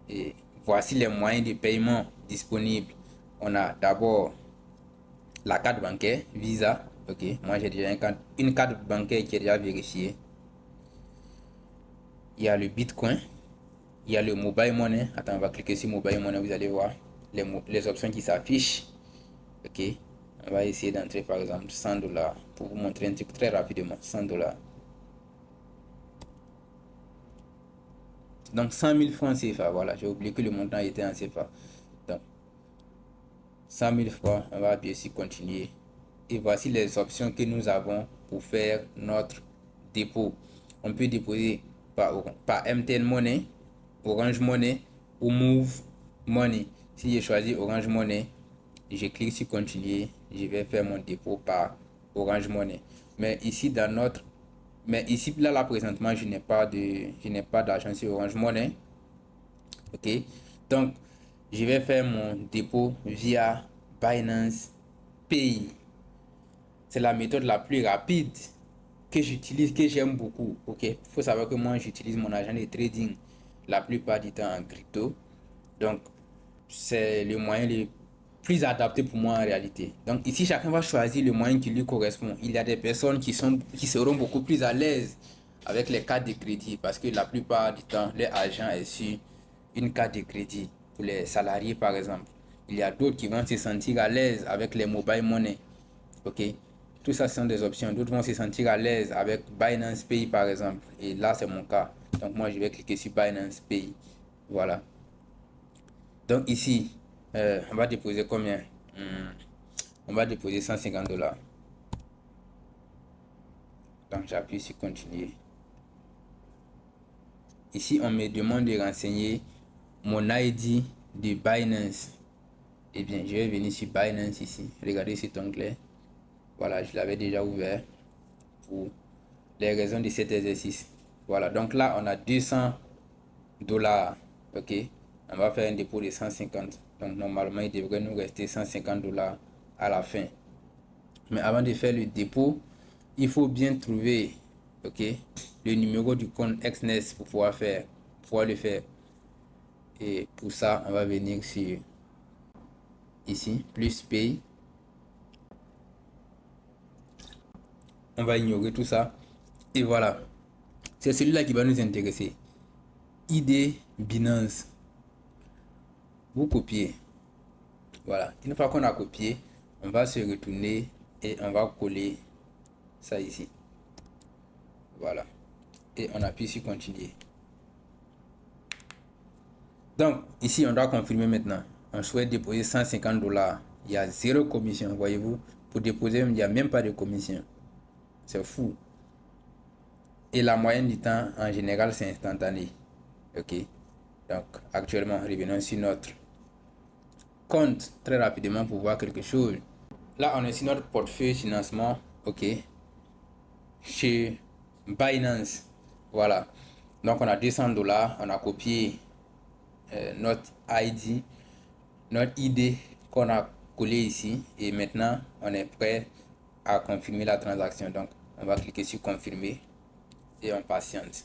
Et voici les moyens de paiement disponibles. On a d'abord la carte bancaire, Visa. Ok, moi j'ai déjà une carte bancaire qui est déjà vérifiée. Il y a le Bitcoin. il y a le mobile money. Attends, on va cliquer sur mobile money, vous allez voir les options qui s'affichent. Ok, on va essayer d'entrer par exemple 100 dollars pour vous montrer un truc très rapidement. 100 dollars. Donc 100 000 francs CFA, voilà, j'ai oublié que le montant était en CFA. Donc 100 000 francs, on va appuyer sur continuer. Et voici les options que nous avons pour faire notre dépôt. On peut déposer par MTN Money, Orange Money ou Move Money. Si j'ai choisi Orange Money, je clique sur continuer, je vais faire mon dépôt par Orange Money. Mais ici dans notre là présentement je n'ai pas d'argent sur Orange Money. Ok, donc je vais faire mon dépôt via Binance Pay. C'est la méthode la plus rapide que j'utilise, que j'aime beaucoup. Ok, il faut savoir que moi j'utilise mon argent de trading la plupart du temps en crypto. Donc c'est le moyen le plus adapté pour moi en réalité. Donc ici chacun va choisir le moyen qui lui correspond. Il y a des personnes qui seront beaucoup plus à l'aise avec les cartes de crédit parce que la plupart du temps leur argent est sur une carte de crédit pour les salariés par exemple. Il y a d'autres qui vont se sentir à l'aise avec les mobile money. Ok, tout ça ce sont des options. D'autres vont se sentir à l'aise avec Binance Pay par exemple. Et là c'est mon cas. Donc moi je vais cliquer sur Binance Pay. Voilà. Donc ici, on va déposer combien? On va déposer 150 dollars. Donc j'appuie sur continuer. Ici, on me demande de renseigner mon ID de Binance. Eh bien, je vais venir sur Binance ici. Regardez cet onglet. Voilà, je l'avais déjà ouvert pour les raisons de cet exercice. Voilà, donc là, on a 200 dollars. Ok, on va faire un dépôt de 150. Donc normalement, il devrait nous rester 150 dollars à la fin. Mais avant de faire le dépôt, il faut bien trouver, ok, le numéro du compte Exness pour pouvoir le faire. Et pour ça, on va venir sur ici, plus pay. On va ignorer tout ça. Et voilà. C'est celui-là qui va nous intéresser. ID Binance. Vous copiez. Voilà. Une fois qu'on a copié, on va se retourner et on va coller ça ici. Voilà. Et on appuie sur continuer. Donc, ici, on doit confirmer maintenant. On souhaite déposer 150 dollars. Il y a zéro commission, voyez-vous. Pour déposer, il n'y a même pas de commission. C'est fou. Et la moyenne du temps, en général, c'est instantané. Ok. Donc, actuellement, revenons sur notre compte très rapidement pour voir quelque chose. Là, on est sur notre portefeuille financement. Ok. Chez Binance. Voilà. Donc, on a 200 dollars. On a copié notre ID qu'on a collé ici. Et maintenant, on est prêt à confirmer la transaction. Donc, on va cliquer sur confirmer et on patiente.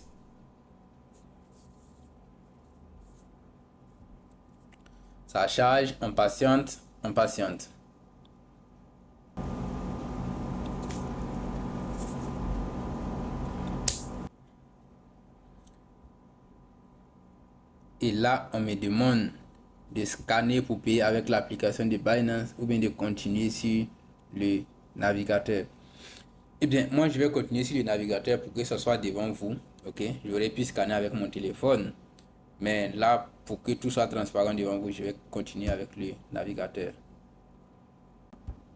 Ça charge, on patiente, on patiente. Et là, on me demande de scanner pour payer avec l'application de Binance ou bien de continuer sur le navigateur. Eh bien, moi, je vais continuer sur le navigateur pour que ce soit devant vous. Ok, j'aurais pu scanner avec mon téléphone. Mais là, pour que tout soit transparent devant vous, je vais continuer avec le navigateur.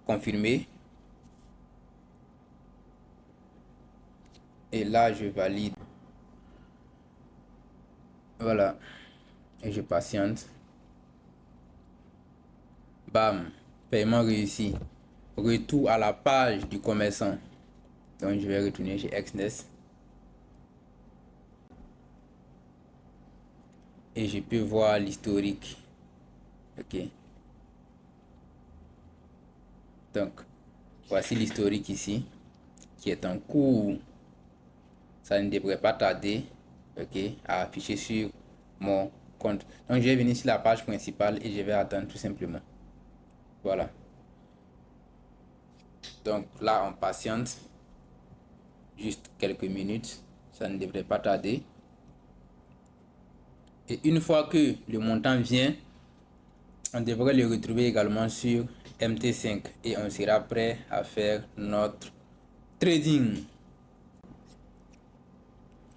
Confirmer. Et là, je valide. Voilà. Et je patiente. Bam. Paiement réussi. Retour à la page du commerçant. Donc, je vais retourner chez Exness. Et je peux voir l'historique. Ok. Donc, voici l'historique ici, qui est en cours. Ça ne devrait pas tarder, ok, à afficher sur mon compte. Donc, je vais venir sur la page principale et je vais attendre tout simplement. Voilà. Donc, là, on patiente juste quelques minutes. Ça ne devrait pas tarder. Et une fois que le montant vient, on devrait le retrouver également sur MT5 et on sera prêt à faire notre trading.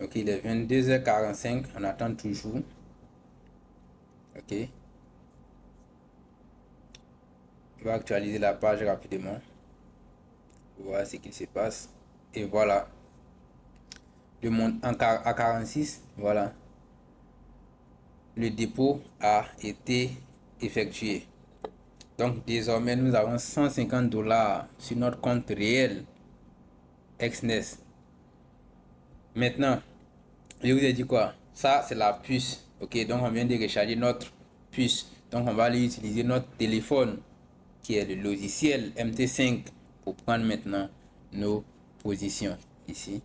Ok, il est 22h45, on attend toujours. Ok, on va actualiser la page rapidement, voir ce qui se passe. Et voilà, le montant à 46, voilà, le dépôt a été effectué. Donc désormais nous avons 150 $ sur notre compte réel Exness. Maintenant, je vous ai dit quoi? Ça c'est la puce. Ok, donc on vient de recharger notre puce. Donc on va aller utiliser notre téléphone qui est le logiciel MT5 pour prendre maintenant nos positions ici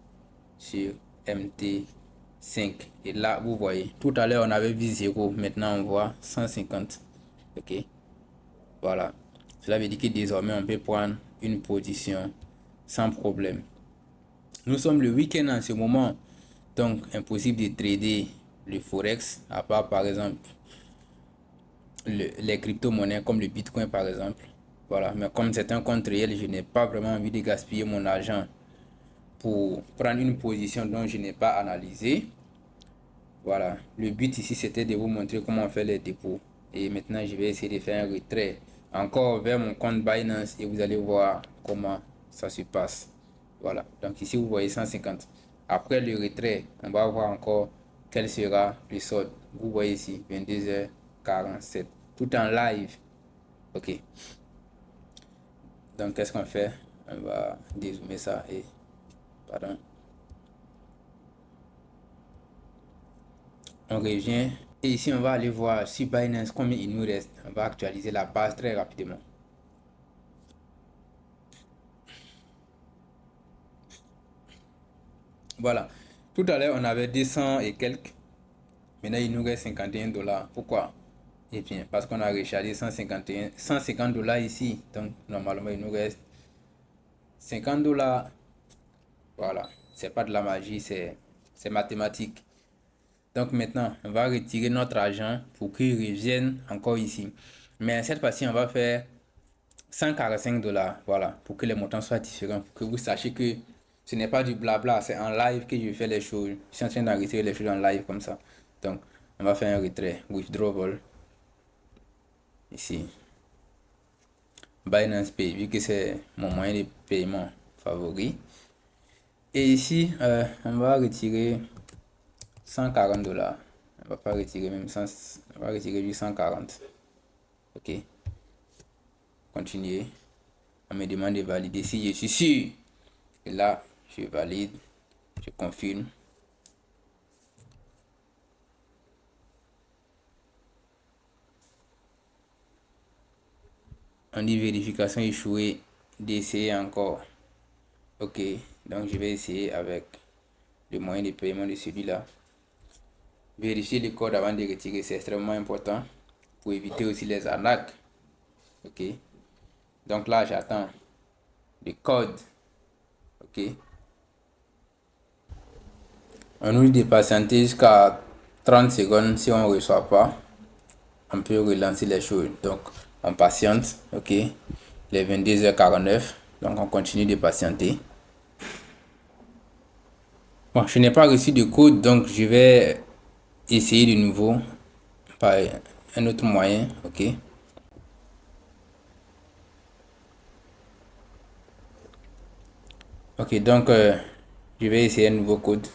sur MT5. Et là vous voyez, tout à l'heure on avait vu 0, maintenant on voit 150. Ok, voilà, cela veut dire que désormais on peut prendre une position sans problème. Nous sommes le week-end en ce moment, donc impossible de trader le forex à part par exemple les crypto-monnaies comme le bitcoin par exemple. Voilà, mais comme c'est un compte réel, je n'ai pas vraiment envie de gaspiller mon argent pour prendre une position dont je n'ai pas analysé. Voilà, le but ici c'était de vous montrer comment on fait les dépôts. Et maintenant je vais essayer de faire un retrait encore vers mon compte Binance et vous allez voir comment ça se passe. Voilà, donc ici vous voyez 150. Après le retrait, on va voir encore quel sera le solde. Vous voyez ici 22h47, tout en live. Ok, donc qu'est-ce qu'on fait? On va dézoomer ça et pardon. On revient et ici on va aller voir sur Binance combien il nous reste. On va actualiser la base très rapidement. Voilà, tout à l'heure on avait 200 et quelques. Maintenant il nous reste 51 $. Pourquoi? Et bien parce qu'on a rechargé 150 $ ici. Donc normalement il nous reste 50 $. Voilà, c'est pas de la magie, c'est mathématique. Donc maintenant, on va retirer notre argent pour qu'il revienne encore ici. Mais cette fois-ci, on va faire 145 $. Voilà, pour que les montants soient différents. Pour que vous sachiez que ce n'est pas du blabla, c'est en live que je fais les choses. Je suis en train d'enregistrer les choses en live comme ça. Donc, on va faire un retrait. Withdrawal. Ici. Binance Pay, vu que c'est mon moyen de paiement favori. Et ici, on va retirer 140 $. On va pas retirer même 100, on va retirer du 140. Ok. Continuer. On me demande de valider si je suis sûr. Et là, je valide. Je confirme. On dit vérification échouée. D'essayer encore. Ok. Donc je vais essayer avec le moyen de paiement de celui-là. Vérifier le code avant de retirer, c'est extrêmement important pour éviter aussi les arnaques. Ok. Donc là, j'attends le code. Ok. On nous dit de patienter jusqu'à 30 secondes. Si on ne reçoit pas, on peut relancer les choses. Donc, on patiente. Ok. Les 22h49. Donc, on continue de patienter. Bon, je n'ai pas reçu de code. Donc, je vais essayer de nouveau par un autre moyen. Ok. Ok. Donc, je vais essayer un nouveau code.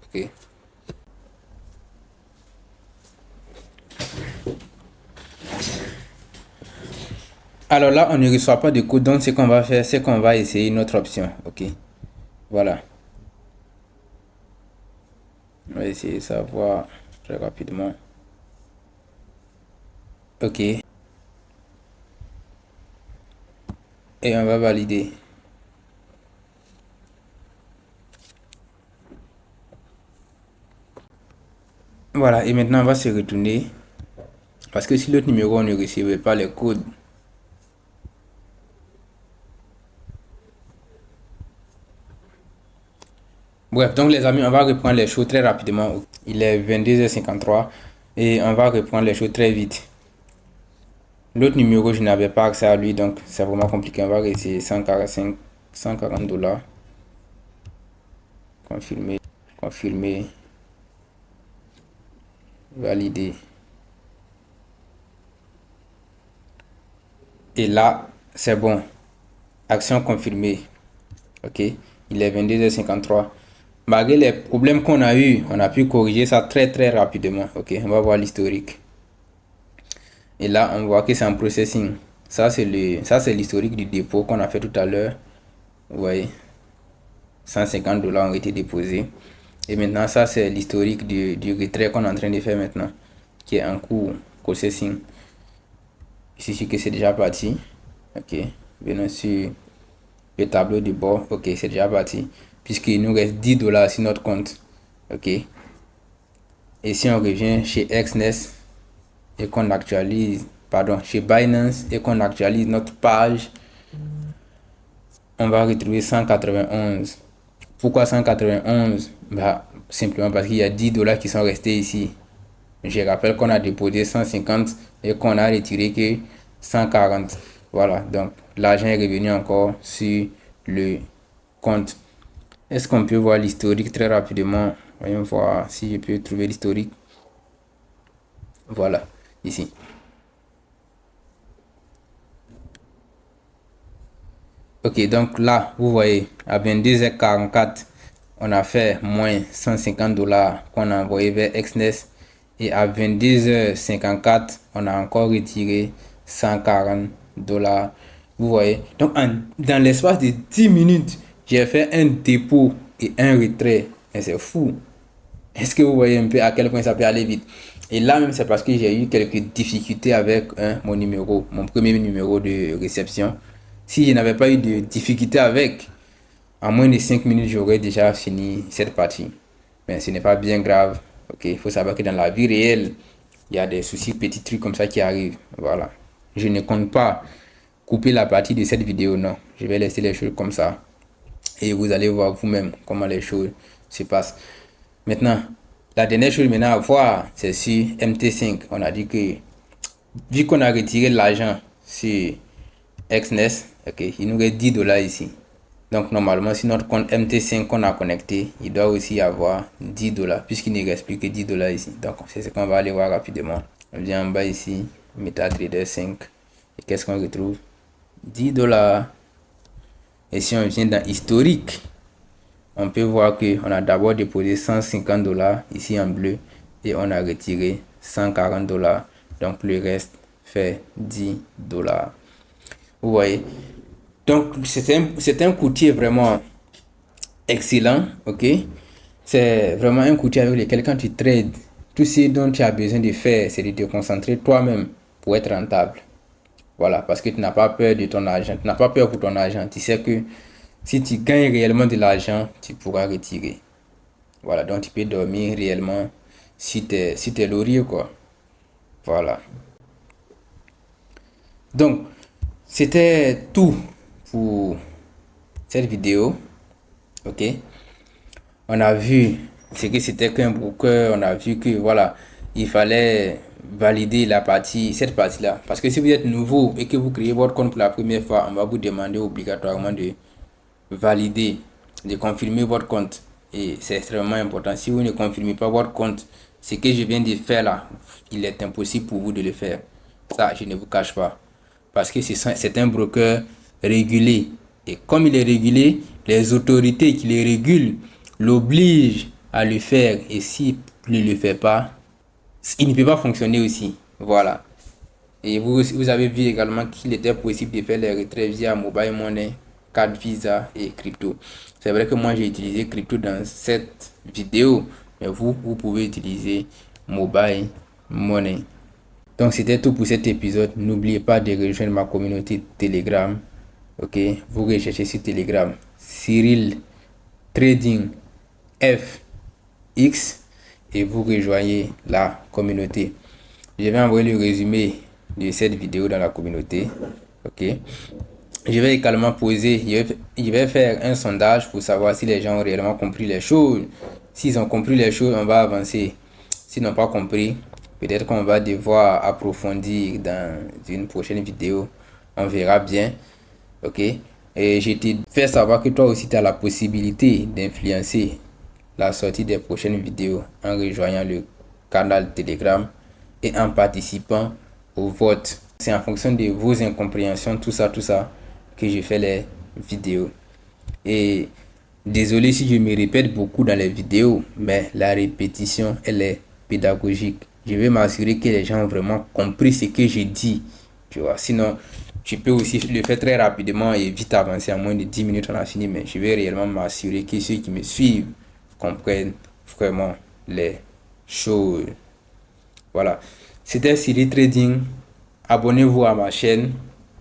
Ok. Alors là, on ne reçoit pas de code. Donc, ce qu'on va faire, c'est qu'on va essayer une autre option. Ok. Voilà. On va essayer ça voir très rapidement. Ok. Et on va valider. Voilà. Et maintenant, on va se retourner. Parce que si l'autre numéro, on ne recevait pas les codes. Bref, donc les amis, on va reprendre les choses très rapidement. Il est 22h53. Et on va reprendre les choses très vite. L'autre numéro, je n'avais pas accès à lui, donc c'est vraiment compliqué. On va essayer 145, 140 $. Confirmer, confirmer, valider. Et là, c'est bon. Action confirmée. Ok. Il est 22h53. Malgré les problèmes qu'on a eu, on a pu corriger ça très rapidement. Ok. On va voir l'historique. Et là, on voit que c'est en processing. Ça, c'est l'historique du dépôt qu'on a fait tout à l'heure. Vous voyez. 150 $ ont été déposés. Et maintenant, ça, c'est l'historique du retrait qu'on est en train de faire maintenant. Qui est en cours processing. Ici, que c'est déjà parti. Ok. Venons sur le tableau de bord. Ok, c'est déjà parti. Puisqu'il nous reste 10 $ sur notre compte. Ok. Et si on revient chez Exness et qu'on actualise, pardon, chez Binance et qu'on actualise notre page, on va retrouver 191. Pourquoi 191? Bah, simplement parce qu'il y a 10 $ qui sont restés ici. Je rappelle qu'on a déposé 150 et qu'on a retiré que 140. Voilà, donc l'argent est revenu encore sur le compte. Est-ce qu'on peut voir l'historique très rapidement? Voyons voir si je peux trouver l'historique. Voilà, ici. Ok, donc là, vous voyez, à 22h44, on a fait moins 150 $ qu'on a envoyé vers Exness. Et à 22h54, on a encore retiré 140 $. Vous voyez, donc dans l'espace de 10 minutes, j'ai fait un dépôt et un retrait. Et c'est fou. Est-ce que vous voyez un peu à quel point ça peut aller vite? Et là même, c'est parce que j'ai eu quelques difficultés avec mon numéro, mon premier numéro de réception. Si je n'avais pas eu de difficultés avec, en moins de 5 minutes, j'aurais déjà fini cette partie. Mais ce n'est pas bien grave. Ok, il faut savoir que dans la vie réelle, il y a des soucis, petits trucs comme ça qui arrivent. Voilà. Je ne compte pas couper la partie de cette vidéo, non. Je vais laisser les choses comme ça. Et vous allez voir vous-même comment les choses se passent. Maintenant, la dernière chose maintenant à voir, c'est sur MT5. On a dit que, vu qu'on a retiré l'argent sur Exness, ok, il nous reste 10 $ ici. Donc normalement, sur notre compte MT5 qu'on a connecté, il doit aussi avoir 10 $, puisqu'il ne reste plus que 10 $ ici. Donc c'est ce qu'on va aller voir rapidement. On vient en bas ici, MetaTrader 5. Et qu'est-ce qu'on retrouve? 10 $. Et si on vient dans historique, on peut voir qu'on a d'abord déposé 150 $ ici en bleu et on a retiré 140 $. Donc le reste fait 10 $. Vous voyez. Donc c'est un courtier vraiment excellent. Ok. C'est vraiment un courtier avec lequel quand tu trades, tout ce dont tu as besoin de faire, c'est de te concentrer toi-même pour être rentable. Voilà, parce que tu n'as pas peur de ton argent, tu n'as pas peur pour ton argent. Tu sais que si tu gagnes réellement de l'argent, tu pourras retirer. Voilà, donc tu peux dormir réellement si t'es laurier, quoi. Voilà. Donc, c'était tout pour cette vidéo. Ok. On a vu ce que c'était qu'un broker. On a vu que, voilà, il fallait valider cette partie-là. Parce que si vous êtes nouveau et que vous créez votre compte pour la première fois, on va vous demander obligatoirement de valider, de confirmer votre compte. Et c'est extrêmement important. Si vous ne confirmez pas votre compte, ce que je viens de faire là, il est impossible pour vous de le faire. Ça, je ne vous cache pas. Parce que c'est un broker régulé. Et comme il est régulé, les autorités qui les régulent l'obligent à le faire. Et s'il ne le fait pas, il ne peut pas fonctionner aussi. Voilà. Et vous avez vu également qu'il était possible de faire les retraits via mobile money, carte Visa et crypto. C'est vrai que moi j'ai utilisé crypto dans cette vidéo, mais vous pouvez utiliser mobile money. Donc c'était tout pour cet épisode. N'oubliez pas de rejoindre ma communauté Telegram. Ok, vous recherchez sur Telegram Cyril Trading FX et vous rejoignez la communauté. Je vais envoyer le résumé de cette vidéo dans la communauté. Ok. Je vais également je vais faire un sondage pour savoir si les gens ont réellement compris les choses. S'ils ont compris les choses, on va avancer. S'ils n'ont pas compris, Peut-être qu'on va devoir approfondir dans une prochaine vidéo. On verra bien. Ok? Et je te fais savoir que toi aussi tu as la possibilité d'influencer la sortie des prochaines vidéos en rejoignant le canal Telegram et en participant au vote. C'est en fonction de vos incompréhensions, tout ça, que je fais les vidéos. Et désolé si je me répète beaucoup dans les vidéos, mais la répétition, elle est pédagogique. Je vais m'assurer que les gens ont vraiment compris ce que je dis. Tu vois, sinon, tu peux aussi le faire très rapidement et vite avancer. En moins de 10 minutes, on a fini. Mais je vais réellement m'assurer que ceux qui me suivent comprennent vraiment les choses. Voilà. C'était Siri Trading. Abonnez-vous à ma chaîne.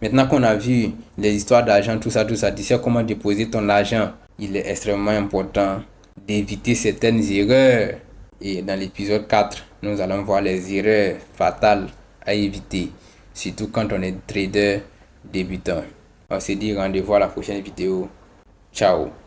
Maintenant qu'on a vu les histoires d'argent, tout ça, tu sais comment déposer ton argent. Il est extrêmement important d'éviter certaines erreurs. Et dans l'épisode 4, nous allons voir les erreurs fatales à éviter. Surtout quand on est trader débutant. On se dit rendez-vous à la prochaine vidéo. Ciao.